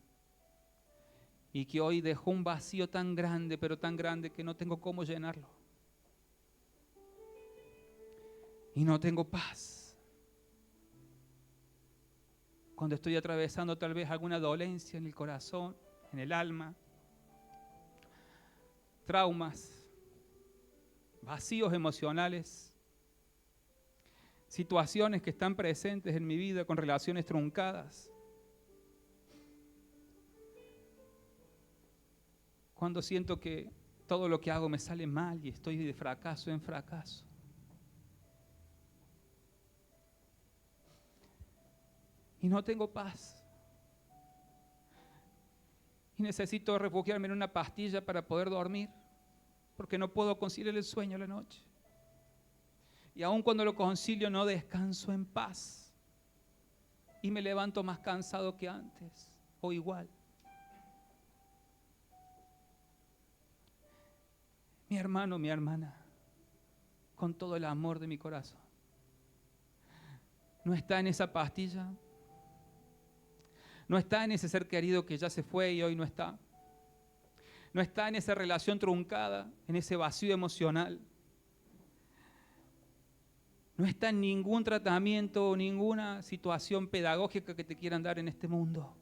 y que hoy dejó un vacío tan grande, pero tan grande que no tengo cómo llenarlo. Y no tengo paz. Cuando estoy atravesando tal vez alguna dolencia en el corazón, en el alma, traumas, vacíos emocionales, situaciones que están presentes en mi vida con relaciones truncadas. Cuando siento que todo lo que hago me sale mal y estoy de fracaso en fracaso. Y no tengo paz. Y necesito refugiarme en una pastilla para poder dormir, porque no puedo conciliar el sueño a la noche. Y aun cuando lo concilio no descanso en paz. Y me levanto más cansado que antes, o igual. Mi hermano, mi hermana, con todo el amor de mi corazón, no está en esa pastilla, no está en ese ser querido que ya se fue y hoy no está, no está en esa relación truncada, en ese vacío emocional, no está en ningún tratamiento o ninguna situación pedagógica que te quieran dar en este mundo.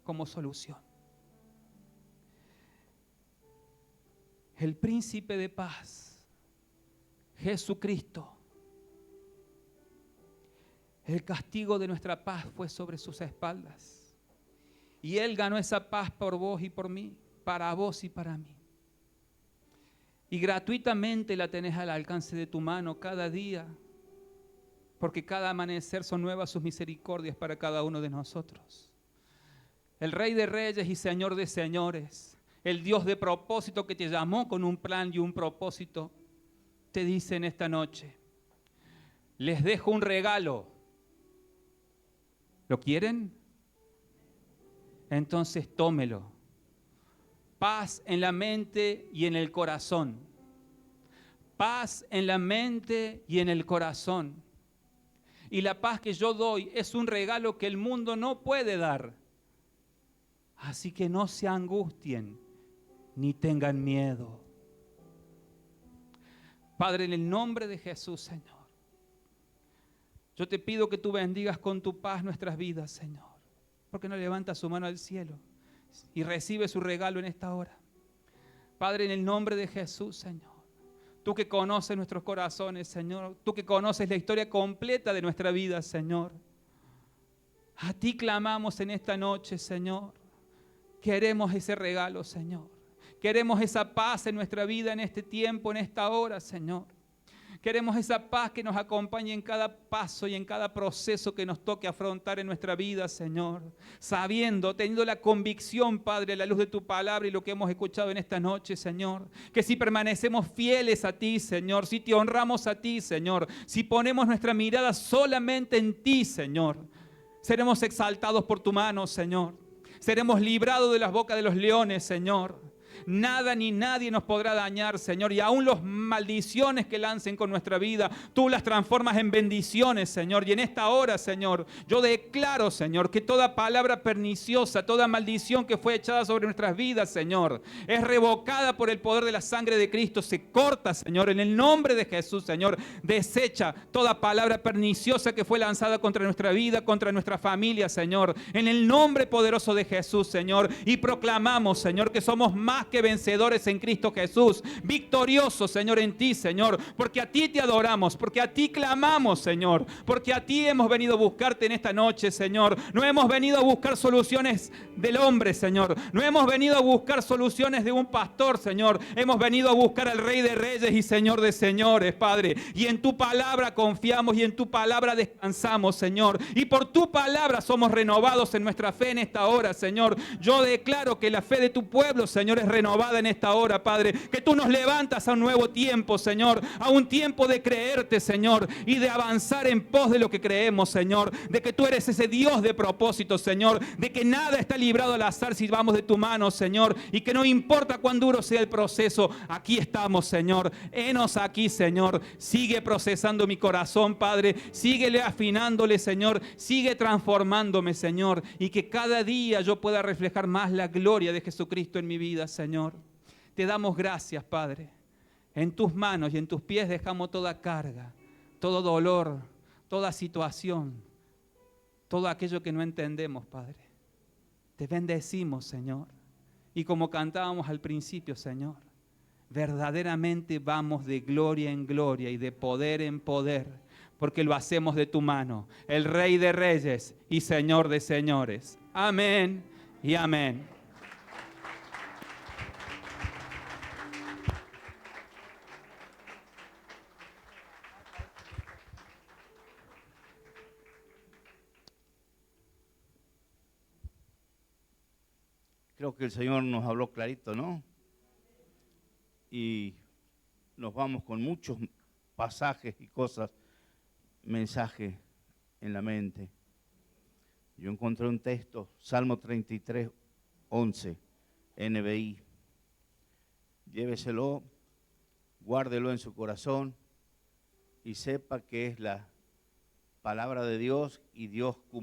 como solución. El príncipe de paz, Jesucristo. El castigo de nuestra paz fue sobre sus espaldas. Y Él ganó esa paz por vos y por mí, para vos y para mí. Y gratuitamente la tenés al alcance de tu mano cada día, porque cada amanecer son nuevas sus misericordias para cada uno de nosotros. El Rey de Reyes y Señor de Señores, el Dios de propósito que te llamó con un plan y un propósito, te dice en esta noche, les dejo un regalo. ¿Lo quieren? Entonces tómelo. Paz en la mente y en el corazón. Paz en la mente y en el corazón. Y la paz que yo doy es un regalo que el mundo no puede dar. Así que no se angustien ni tengan miedo. Padre, en el nombre de Jesús, Señor, yo te pido que tú bendigas con tu paz nuestras vidas, Señor. ¿Por qué no levanta su mano al cielo y recibe su regalo en esta hora? Padre, en el nombre de Jesús, Señor, tú que conoces nuestros corazones, Señor, tú que conoces la historia completa de nuestra vida, Señor, a ti clamamos en esta noche, Señor. Queremos ese regalo, Señor. Queremos esa paz en nuestra vida en este tiempo, en esta hora, Señor. Queremos esa paz que nos acompañe en cada paso y en cada proceso que nos toque afrontar en nuestra vida, Señor. Sabiendo, teniendo la convicción, Padre, a la luz de tu palabra y lo que hemos escuchado en esta noche, Señor, que si permanecemos fieles a ti, Señor, si te honramos a ti, Señor, si ponemos nuestra mirada solamente en ti, Señor, seremos exaltados por tu mano, Señor. Seremos librados de las bocas de los leones, Señor. Nada ni nadie nos podrá dañar, Señor. Y aún las maldiciones que lancen con nuestra vida, tú las transformas en bendiciones, Señor. Y en esta hora, Señor, yo declaro, Señor, que toda palabra perniciosa, toda maldición que fue echada sobre nuestras vidas, Señor, es revocada por el poder de la sangre de Cristo. Se corta, Señor, en el nombre de Jesús, Señor. Desecha toda palabra perniciosa que fue lanzada contra nuestra vida, contra nuestra familia, Señor. En el nombre poderoso de Jesús, Señor. Y proclamamos, Señor, que somos más que vencedores en Cristo Jesús, victoriosos, Señor, en ti, Señor, porque a ti te adoramos, porque a ti clamamos, Señor, porque a ti hemos venido a buscarte en esta noche, Señor. No hemos venido a buscar soluciones del hombre, Señor. No hemos venido a buscar soluciones de un pastor, Señor. Hemos venido a buscar al Rey de Reyes y Señor de Señores, Padre. Y en tu palabra confiamos y en tu palabra descansamos, Señor. Y por tu palabra somos renovados en nuestra fe en esta hora, Señor. Yo declaro que la fe de tu pueblo, Señor, es renovada en esta hora, Padre, que tú nos levantas a un nuevo tiempo, Señor, a un tiempo de creerte, Señor, y de avanzar en pos de lo que creemos, Señor, de que tú eres ese Dios de propósito, Señor, de que nada está librado al azar si vamos de tu mano, Señor, y que no importa cuán duro sea el proceso, aquí estamos, Señor, henos aquí, Señor, sigue procesando mi corazón, Padre, síguele afinándole, Señor, sigue transformándome, Señor, y que cada día yo pueda reflejar más la gloria de Jesucristo en mi vida, Señor. Te damos gracias, Padre. En tus manos y en tus pies dejamos toda carga, todo dolor, toda situación, todo aquello que no entendemos, Padre. Te bendecimos, Señor. Y como cantábamos al principio, Señor, verdaderamente vamos de gloria en gloria y de poder en poder, porque lo hacemos de tu mano, el Rey de Reyes y Señor de Señores. Amén y amén. Creo que el Señor nos habló clarito, ¿no? Y nos vamos con muchos pasajes y cosas, mensajes en la mente. Yo encontré un texto, Salmo 33, 11, NBI. Lléveselo, guárdelo en su corazón y sepa que es la palabra de Dios y Dios cumple.